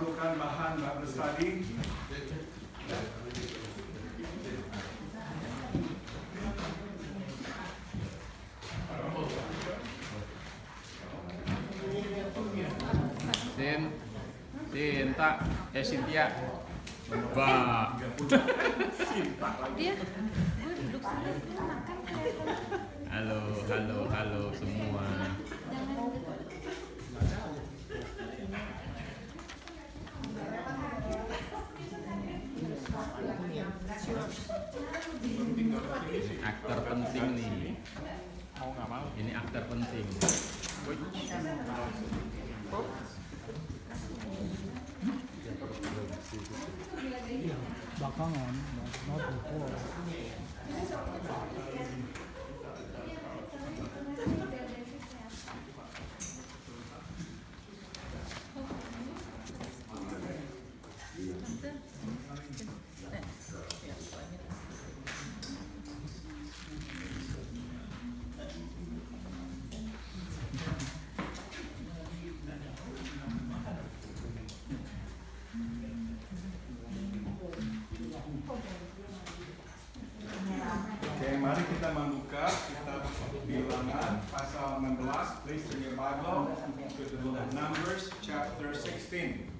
memerlukan bahan Bible study. Sinta, Cynthia, Mbak. Dia, gue duduk sini, dia makan kelihatan. Halo semua. Jangan gitu. Aktor penting nih. Mau nggak mau? Ini aktor penting. Belakangan, not before. Oke, mari kita membuka kitab Bilangan pasal 16. Please turn your Bible to the book of Numbers chapter 16.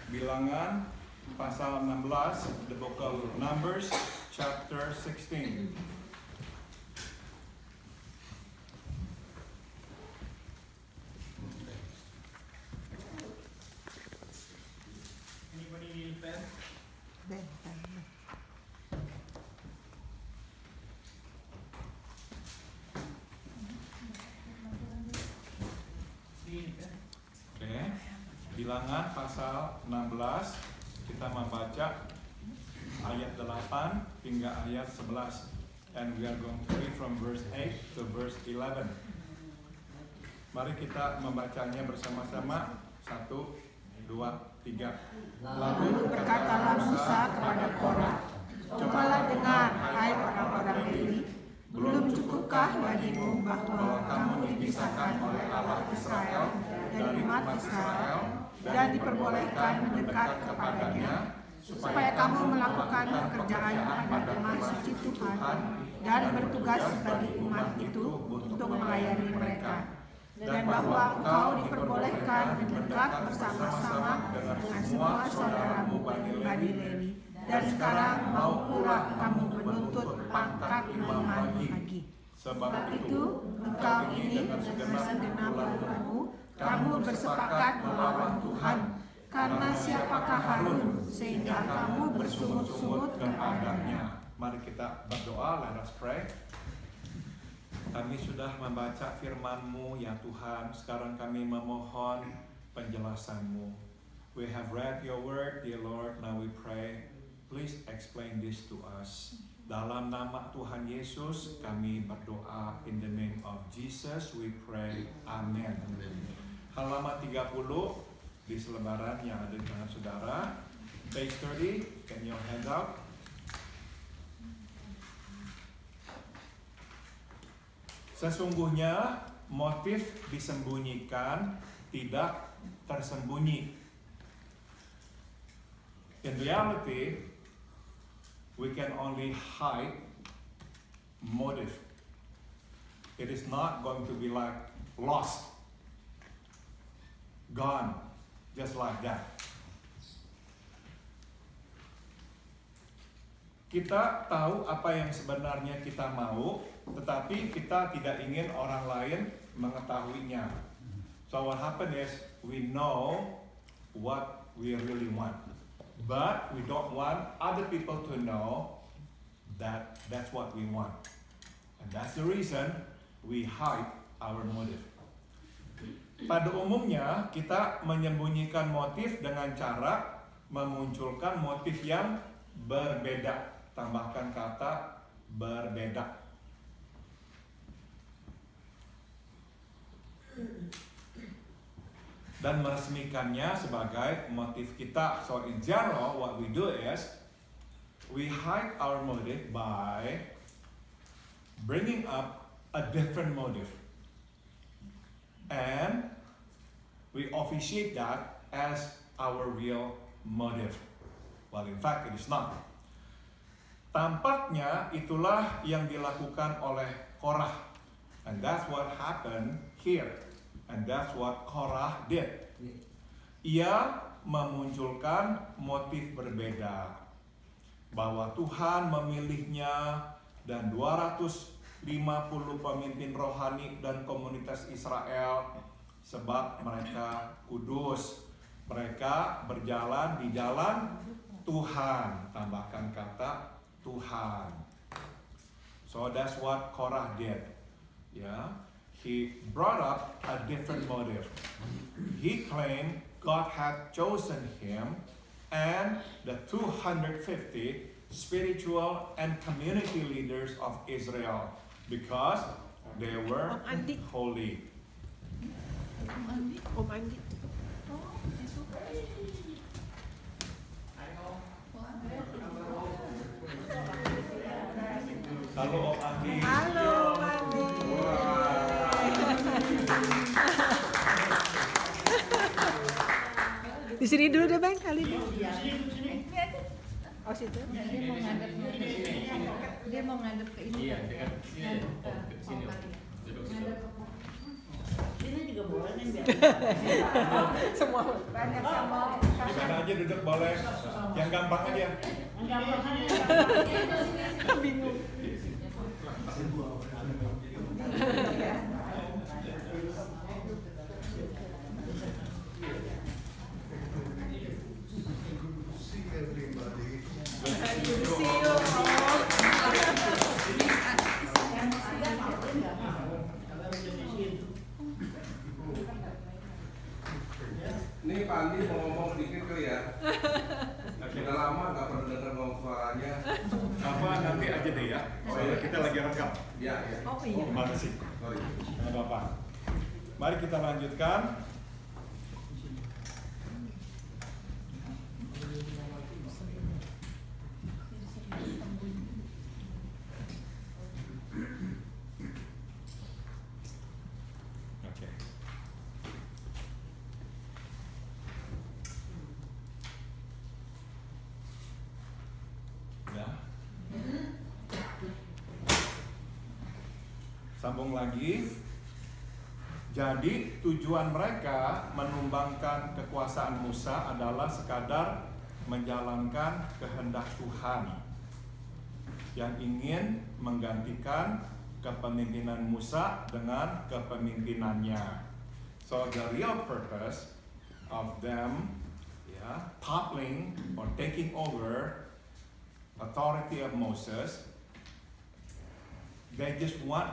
Bilangan pasal 16, the book of Numbers chapter 16. Anybody need a pen? Need a pen? Oke, Bilangan pasal 16, kita membaca ayat 8 hingga ayat 11. And we are going to read from verse 8 to verse 11. Mari kita membacanya bersama-sama. 1, 2, 3. Lalu berkatalah Musa kepada Korah, cobalah dengar, hai orang-orang Lewi, belum cukupkah bagimu bahwa kamu dipisahkan oleh Allah Israel dari umat Israel dan diperbolehkan mendekat kepadanya, supaya kamu melakukan pekerjaan pada kemah suci Tuhan dan bertugas bagi umat itu untuk melayani mereka, dan bahwa engkau diperbolehkan mendekat bersama-sama dengan semua saudaramu Bani Lewi, dan sekarang mau pula kamu menuntut pangkat imaman lagi. Sebab Itu engkau ini dengan segenap hatimu kamu bersepakat melawan Tuhan, karena siapakah Harun sehingga kamu bersungut-sungut kepadanya. Mari kita berdoa, let us pray. Kami sudah membaca firman-Mu ya Tuhan, sekarang kami memohon penjelasan-Mu. We have read your word, dear Lord, now we pray, please explain this to us. Dalam nama Tuhan Yesus kami berdoa, in the name of Jesus we pray, amen. Halaman 30 di selebaran yang ada di tangan saudara, page 30, can you hand out? Sesungguhnya motif disembunyikan tidak tersembunyi. In reality, we can only hide motive. It is not going to be like lost, gone, just like that. Kita tahu apa yang sebenarnya kita mau, tetapi kita tidak ingin orang lain mengetahuinya. So what happened is, we know what we really want, but we don't want other people to know that that's what we want. And that's the reason we hide our motive. Pada umumnya, kita menyembunyikan motif dengan cara memunculkan motif yang berbeda. Tambahkan kata berbeda. Dan meresmikannya sebagai motif kita. So in general, what we do is we hide our motive by bringing up a different motive. And we officiate that as our real motive. Well, in fact, it is not. Tampaknya itulah yang dilakukan oleh Korah. And that's what happened here. And that's what Korah did. Ia memunculkan motif berbeda. Bahwa Tuhan memilihnya dan 250 pemimpin rohani dan komunitas Israel sebab mereka kudus. Mereka berjalan di jalan Tuhan. Tambahkan kata Tuhan. So that's what Korah did. Yeah, he brought up a different motive. He claimed God had chosen him and the 250 spiritual and community leaders of Israel because they were holy. Om Andi. Halo Om Andi. Halo Om Andi. Di sini dulu deh Bang, kali ini. Oh situ. Dia mau ngadep ke ini. Iya, dekat sini aja. Oh, ke sini. Duduk situ. Ini juga boleh nih biar. Semua banyak yang mau. Di mana aja duduk boleh. Yang gampang aja. Bingung. Ini Pak Andi mau ngomong sedikit kali ya. Udah lama nggak pernah dengar ngomong suaranya. Apa nanti aja deh ya. Soalnya kita lagi rekam. Ya, ya. Oh iya. Terima kasih. Sorry. Nggak apa-apa. Mari kita lanjutkan. Oke. Ya. Sambung lagi. Jadi tujuan mereka menumbangkan kekuasaan Musa adalah sekadar menjalankan kehendak Tuhan yang ingin menggantikan kepemimpinan Musa dengan kepemimpinannya. So the real purpose of them, toppling or taking over authority of Moses, they just want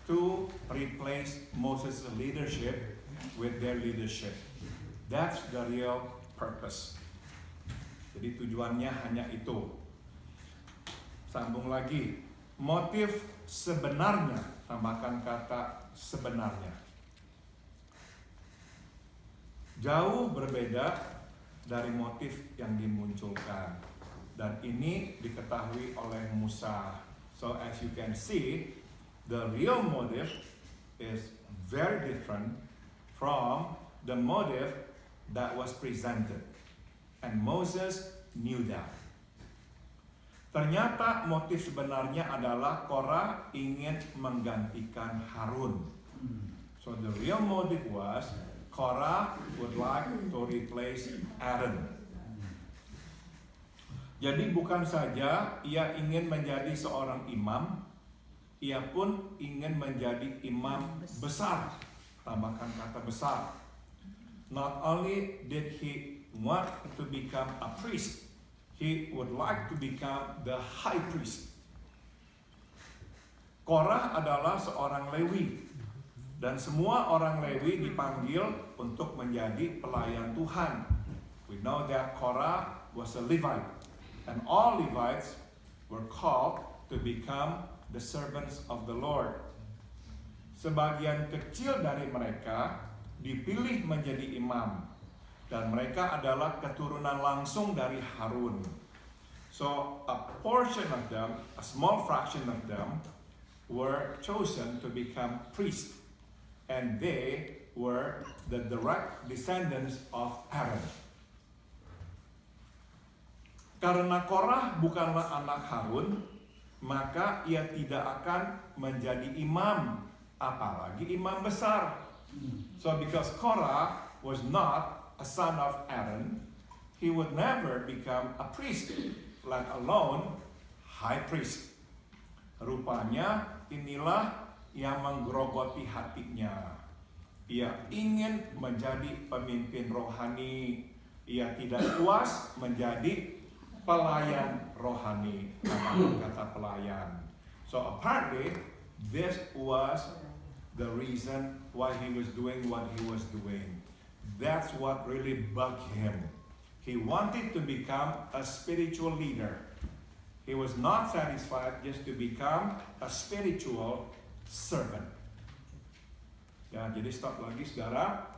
to replace Moses' leadership with their leadership. That's the real purpose. Jadi tujuannya hanya itu. Sambung lagi. Motif sebenarnya, tambahkan kata sebenarnya. Jauh berbeda dari motif yang dimunculkan. Dan ini diketahui oleh Musa. So as you can see, the real motive is very different from the motive that was presented. And Moses knew that. Ternyata motif sebenarnya adalah Korah ingin menggantikan Harun. So the real motive was Korah would like to replace Aaron. Jadi bukan saja ia ingin menjadi seorang imam, ia pun ingin menjadi imam besar. Tambahkan kata besar. Not only did he want to become a priest, he would like to become the high priest. Korah adalah seorang Lewi, dan semua orang Lewi dipanggil untuk menjadi pelayan Tuhan. We know that Korah was a Levite, and all Levites were called to become the servants of the Lord. Sebagian kecil dari mereka dipilih menjadi imam, dan mereka adalah keturunan langsung dari Harun. So a portion of them, a small fraction of them, were chosen to become priests, and they were the direct descendants of Aaron. Karena Korah bukanlah anak Harun, maka ia tidak akan menjadi imam, apalagi imam besar. So because Korah was not a son of Aaron, he would never become a priest, let alone high priest. Rupanya inilah yang menggerogoti hatinya. Ia ingin menjadi pemimpin rohani. Ia tidak puas menjadi pelayan rohani. Kata pelayan. So apparently this was the reason why he was doing what he was doing. That's what really bugged him. He wanted to become a spiritual leader. He was not satisfied just to become a spiritual servant. Ya, jadi stop lagi saudara.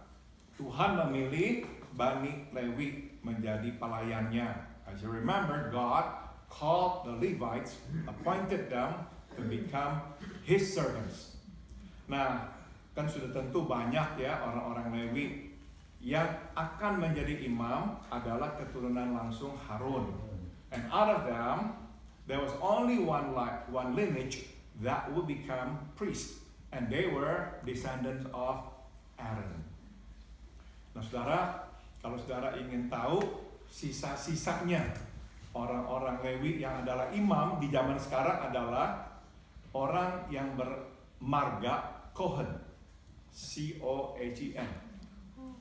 Tuhan memilih Bani Lewi menjadi pelayannya. As you remember, God called the Levites, appointed them to become His servants. Nah, kan sudah tentu banyak ya orang-orang Lewi yang akan menjadi imam adalah keturunan langsung Harun. And out of them, there was only one lineage that would become priest. And they were descendants of Aaron. Nah saudara, kalau saudara ingin tahu sisa-sisanya orang-orang Lewi yang adalah imam di zaman sekarang adalah orang yang bermarga Cohen, C-O-H-E-N.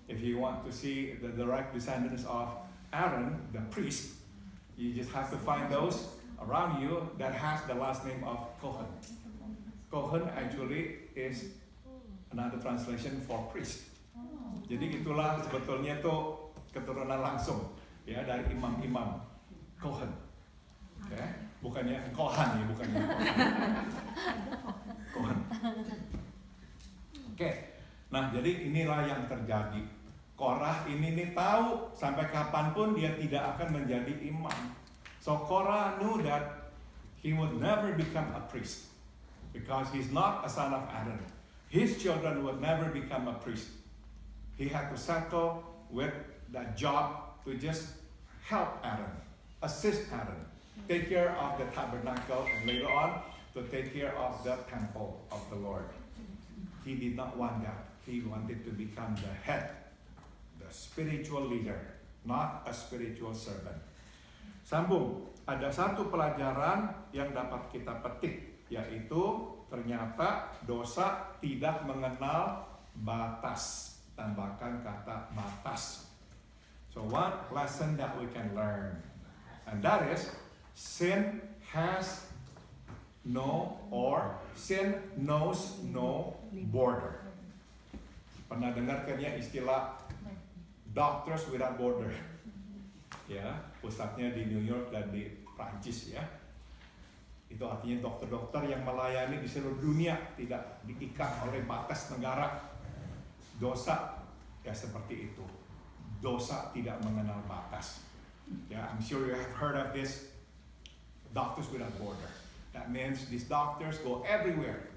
If you want to see the direct descendants of Aaron, the priest, you just have to find those around you that has the last name of Cohen. Cohen actually is another translation for priest. Jadi itulah sebetulnya tuh keturunan langsung ya dari imam-imam Cohen. Okay? Bukannya Kohan ya, bukannya Cohen. Oke. Nah, jadi inilah yang terjadi. Korah ini nih tahu sampai kapanpun dia tidak akan menjadi imam. So Korah knew that he would never become a priest. Because he's not a son of Aaron. His children would never become a priest. He had to settle with that job to just help Aaron, assist Aaron, take care of the tabernacle, and later on to take care of the temple of the Lord. He did not want that. He wanted to become the head, the spiritual leader, not a spiritual servant. Sambung, ada satu pelajaran yang dapat kita petik, yaitu ternyata dosa tidak mengenal batas. Tambahkan kata batas. So one lesson that we can learn, and that is sin knows no border. Pernah dengar kan ya istilah Doctors Without Border? Ya, pusatnya di New York dan di Prancis ya. Itu artinya dokter-dokter yang melayani di seluruh dunia, tidak diikat oleh batas negara. Dosa ya seperti itu. Dosa tidak mengenal batas. Ya, I'm sure you have heard of this Doctors Without Border. That means these doctors go everywhere.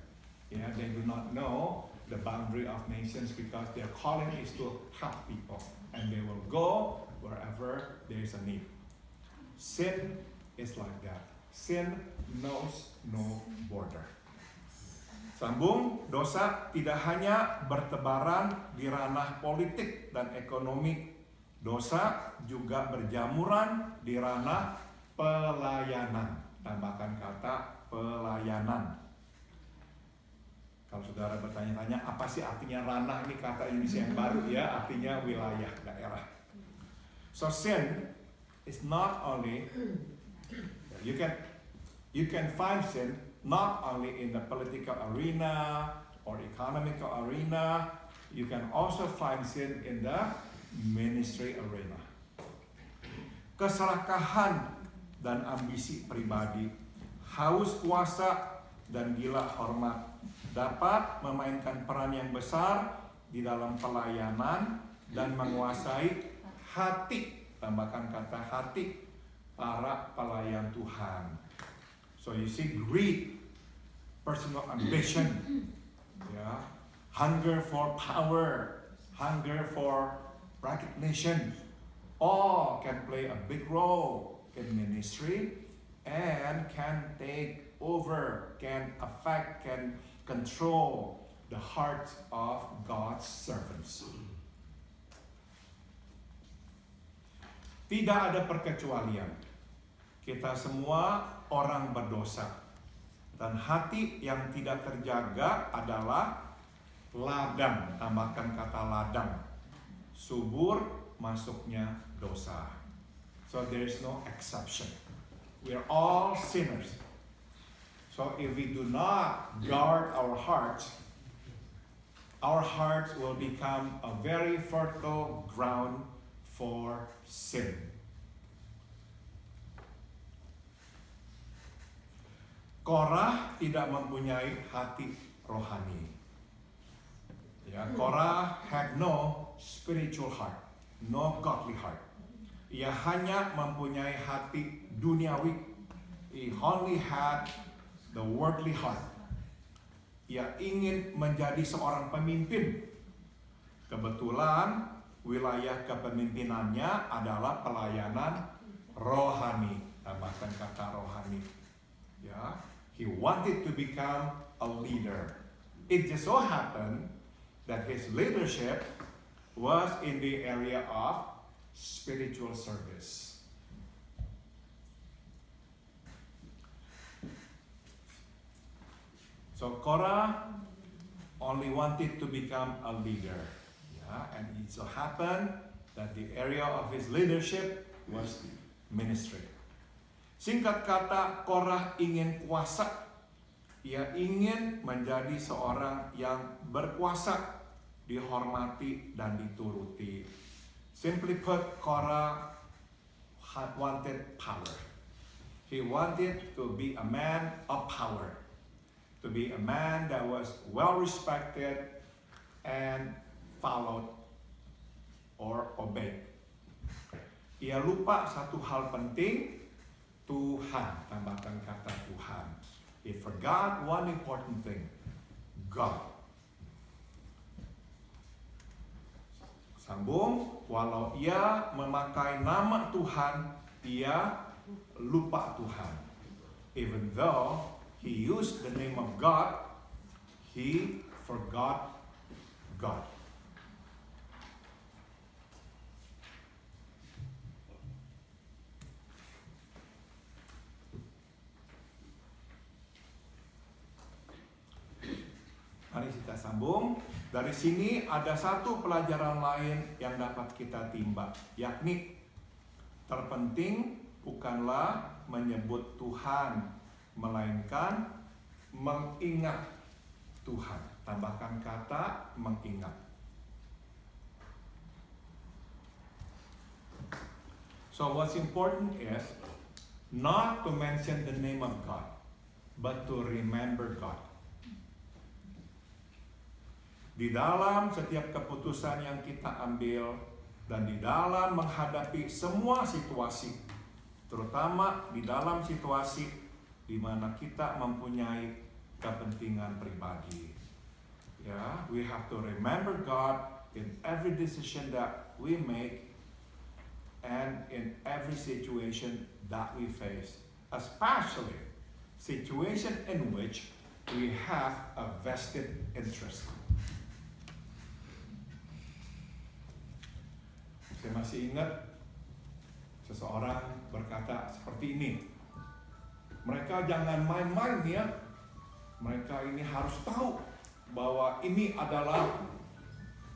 Yeah, they do not know the boundary of nations because their calling is to help people, and they will go wherever there is a need. Sin is like that. Sin knows no border. Sambung, dosa tidak hanya bertebaran di ranah politik dan ekonomi. Dosa juga berjamuran di ranah pelayanan. Tambahkan kata pelayanan. Kalau saudara bertanya-tanya, apa sih artinya ranah? Ini kata Indonesia yang baru ya, artinya wilayah, daerah. So sin is not only You can find sin not only in the political arena or economical arena. You can also find sin in the ministry arena. Keserakahan dan ambisi pribadi, haus kuasa dan gila hormat dapat memainkan peran yang besar di dalam pelayanan dan menguasai hati, tambahkan kata hati, para pelayan Tuhan. So you see greed, personal ambition, ya, hunger for power, hunger for recognition, all can play a big role in ministry and can take over, can affect, can control the hearts of God's servants. Tidak ada perkecualian. Kita semua orang berdosa. Dan hati yang tidak terjaga adalah ladang, tambahkan kata ladang. Subur masuknya dosa. So there is no exception. We are all sinners. So if we do not guard our hearts will become a very fertile ground for sin. Korah tidak mempunyai hati rohani. Ya, Korah had no spiritual heart, no godly heart. Ia hanya mempunyai hati duniawi. He only had the worldly heart. Ia ingin menjadi seorang pemimpin. Kebetulan wilayah kepemimpinannya adalah pelayanan rohani. Tambahkan kata rohani. Ya, he wanted to become a leader. It just so happened that his leadership was in the area of spiritual service. So Korah only wanted to become a leader. And it so happened that the area of his leadership was ministry. Singkat kata, Korah ingin kuasa. Ia ingin menjadi seorang yang berkuasa, dihormati dan dituruti. Simply put, Korah wanted power. He wanted to be a man of power, to be a man that was well respected and followed or obeyed. Ia lupa satu hal penting, Tuhan. Tambahkan kata Tuhan. He forgot one important thing, God. Sambung, walau ia memakai nama Tuhan, ia lupa Tuhan. Even though he used the name of God, he forgot God. Mari kita sambung. Dari sini ada satu pelajaran lain yang dapat kita timba, yakni terpenting bukanlah menyebut Tuhan, melainkan mengingat Tuhan. Tambahkan kata mengingat. So what's important is not to mention the name of God, but to remember God. Di dalam setiap keputusan yang kita ambil dan di dalam menghadapi semua situasi, terutama di dalam situasi di mana kita mempunyai kepentingan pribadi. Ya, we have to remember God in every decision that we make and in every situation that we face, especially situation in which we have a vested interest. Saya masih ingat seseorang berkata seperti ini. Mereka jangan main-main ya. Mereka ini harus tahu bahwa ini adalah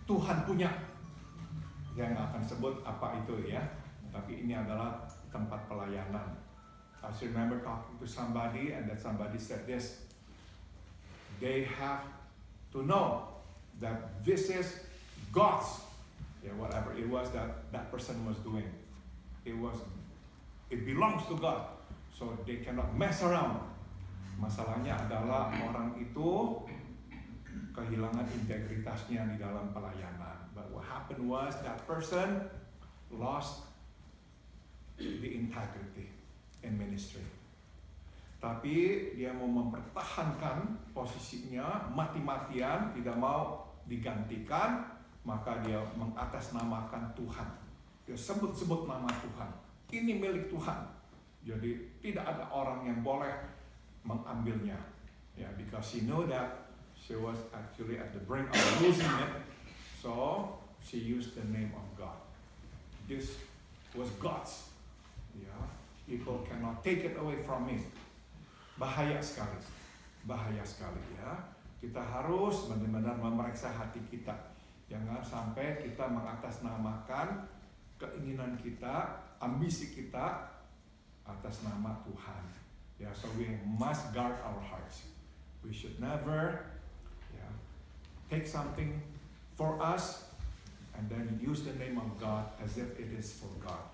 Tuhan punya. Yang akan sebut apa itu ya. Tapi ini adalah tempat pelayanan. I remember talking to somebody and that somebody said this. They have to know that this is God's. Yeah, whatever it was that person was doing, it belongs to God, so they cannot mess around. Masalahnya adalah orang itu kehilangan integritasnya di dalam pelayanan. But what happened was that person lost the integrity in ministry. Tapi dia mau mempertahankan posisinya mati-matian, tidak mau digantikan, maka dia mengatasnamakan Tuhan. Dia sebut-sebut nama Tuhan. Ini milik Tuhan. Jadi tidak ada orang yang boleh mengambilnya. Ya, because she knew that she was actually at the brink of losing it, so she used the name of God. This was God's. Ya, people cannot take it away from me. Bahaya sekali ya. Kita harus benar-benar memeriksa hati kita. Jangan sampai kita mengatasnamakan keinginan kita, ambisi kita atas nama Tuhan. Ya, so we must guard our hearts. We should never take something for us and then use the name of God as if it is for God.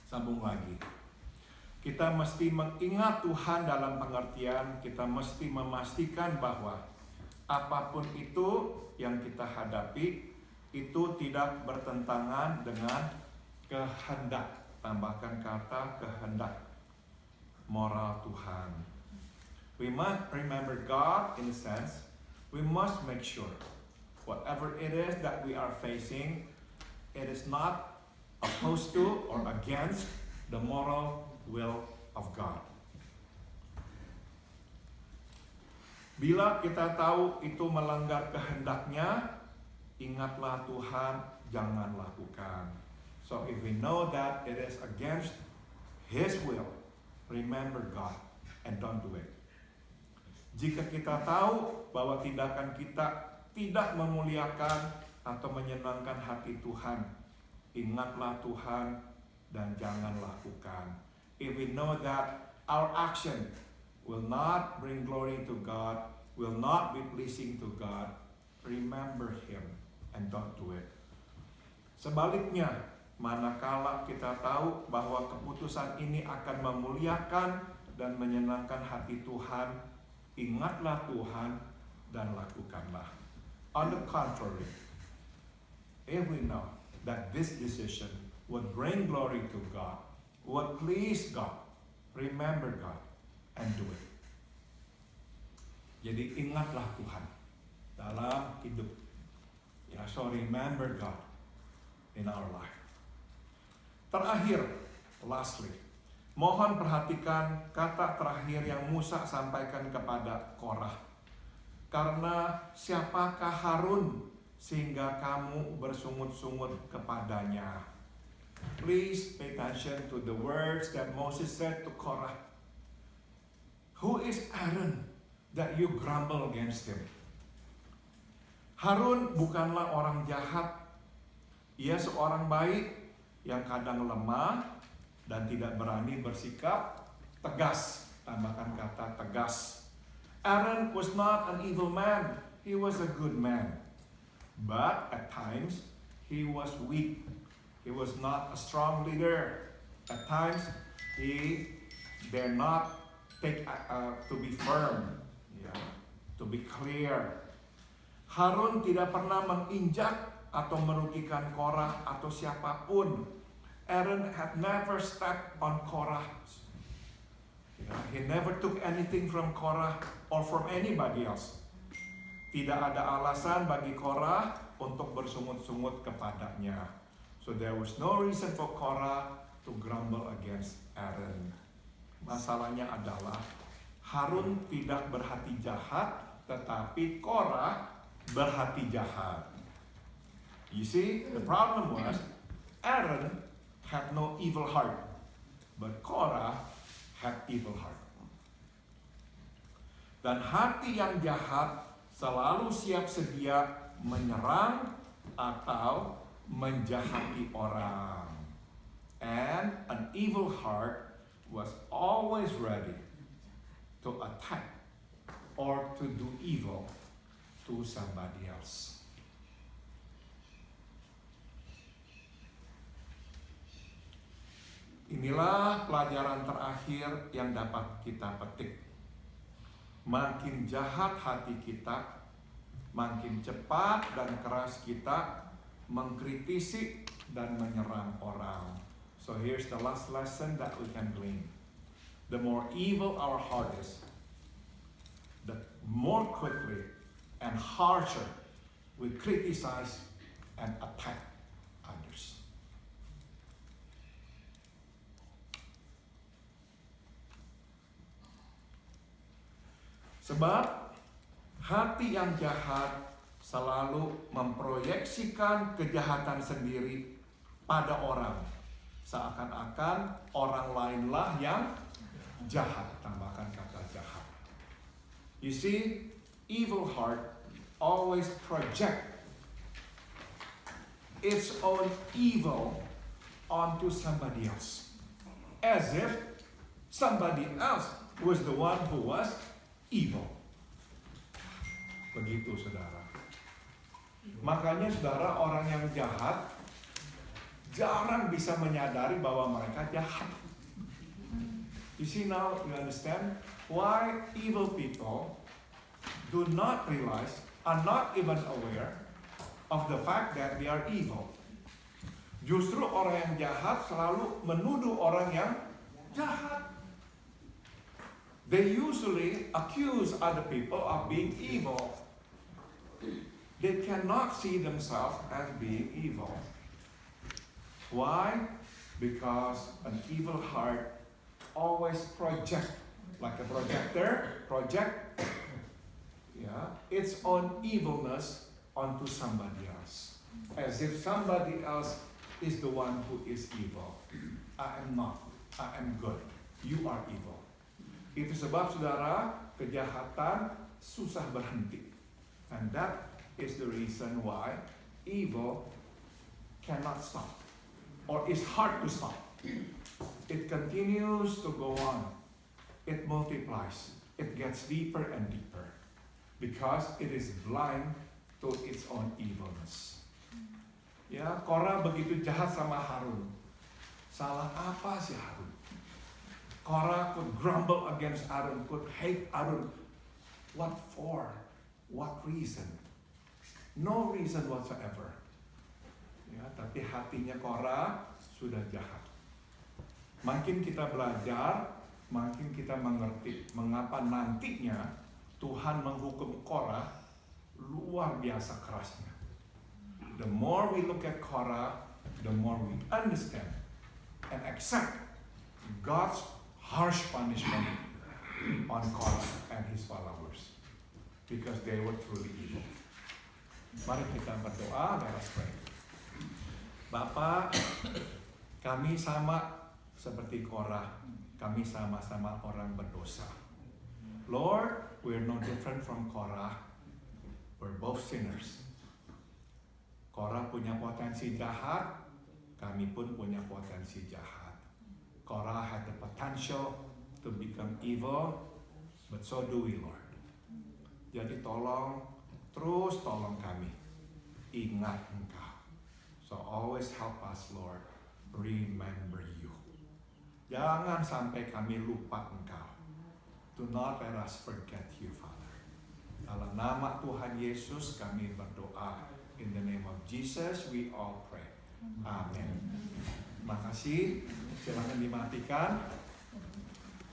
Sambung lagi. Kita mesti mengingat Tuhan dalam pengertian, kita mesti memastikan bahwa apapun itu yang kita hadapi itu tidak bertentangan dengan kehendak. Tambahkan kata kehendak moral Tuhan. We must remember God in a sense. We must make sure whatever it is that we are facing, it is not opposed to or against the moral will of God. Bila kita tahu itu melanggar kehendaknya, ingatlah Tuhan, jangan lakukan. So if we know that it is against His will, remember God and don't do it. Jika kita tahu bahwa tindakan kita tidak memuliakan atau menyenangkan hati Tuhan, ingatlah Tuhan dan jangan lakukan. If we know that our action will not bring glory to God, will not be pleasing to God, remember Him and don't do it. Sebaliknya, manakala kita tahu bahwa keputusan ini akan memuliakan dan menyenangkan hati Tuhan, ingatlah Tuhan dan lakukanlah. On the contrary, if we know that this decision would bring glory to God, would please God, remember God and do it. Jadi ingatlah Tuhan dalam hidup. Ya, so remember God in our life. Terakhir, lastly, mohon perhatikan kata terakhir yang Musa sampaikan kepada Korah. Karena siapakah Harun sehingga kamu bersungut-sungut kepadanya? Please pay attention to the words that Moses said to Korah. Who is Aaron that you grumble against him? Harun bukanlah orang jahat. Ia seorang baik yang kadang lemah dan tidak berani bersikap tegas. Tambahkan kata tegas. Aaron was not an evil man. He was a good man. But at times, he was weak. He was not a strong leader. At times, he dare not take to be firm, to be clear. Harun tidak pernah menginjak atau merugikan Korah atau siapapun. Aaron had never stepped on Korah. He never took anything from Korah or from anybody else. Tidak ada alasan bagi Korah untuk bersungut-sungut kepadanya. So there was no reason for Korah to grumble against Aaron. Masalahnya adalah Harun tidak berhati jahat, tetapi Korah berhati jahat. You see, the problem was Aaron had no evil heart, but Korah had evil heart. Dan hati yang jahat selalu siap sedia menyerang atau menjahati orang. And an evil heart was always ready to attack or to do evil to somebody else. Inilah pelajaran terakhir yang dapat kita petik. Makin jahat hati kita, makin cepat dan keras kita mengkritisi dan menyerang orang. So here's the last lesson that we can glean. The more evil our heart is, the more quickly and harsher we criticize and attack others. Sebab hati yang jahat selalu memproyeksikan kejahatan sendiri pada orang. Seakan-akan orang lainlah yang jahat. Tambahkan kata jahat. You see, evil heart always project its own evil onto somebody else. As if somebody else was the one who was evil. Begitu saudara. Makanya saudara, orang yang jahat jarang bisa menyadari bahwa mereka jahat. You see now, you understand why evil people do not realize, are not even aware of the fact that they are evil. Justru orang yang jahat selalu menuduh orang yang jahat. They usually accuse other people of being evil. They cannot see themselves as being evil. Why? Because an evil heart always project, like a projector, its own evilness onto somebody else. As if somebody else is the one who is evil. I am not. I am good. You are evil. Itu sebab saudara, kejahatan susah berhenti. And that is the reason why evil cannot stop. Or is hard to stop. It continues to go on. It multiplies. It gets deeper and deeper. Because it is blind to its own evilness. Ya, Korah begitu jahat sama Harun. Salah apa sih Harun? Korah could grumble against Aaron, could hate Aaron. What for? What reason? No reason whatsoever. Ya, tapi hatinya Korah sudah jahat. Makin kita belajar, makin kita mengerti mengapa nantinya Tuhan menghukum Korah luar biasa kerasnya. The more we look at Korah, the more we understand and accept God's harsh punishment on Korah and his followers because they were truly evil. Mari kita berdoa, let us pray. Bapa, kami sama seperti Korah, kami sama-sama orang berdosa. Lord, we're no different from Korah. We're both sinners. Korah punya potensi jahat, kami pun punya potensi jahat. Korah had the potential to become evil, but so do we, Lord. Jadi tolong, terus tolong kami. Ingat Engkau. So always help us, Lord. Remember you. Jangan sampai kami lupa Engkau. Do not let us forget you, Father. Dalam nama Tuhan Yesus kami berdoa. In the name of Jesus we all pray. Amen. Terima kasih. Silakan dimatikan.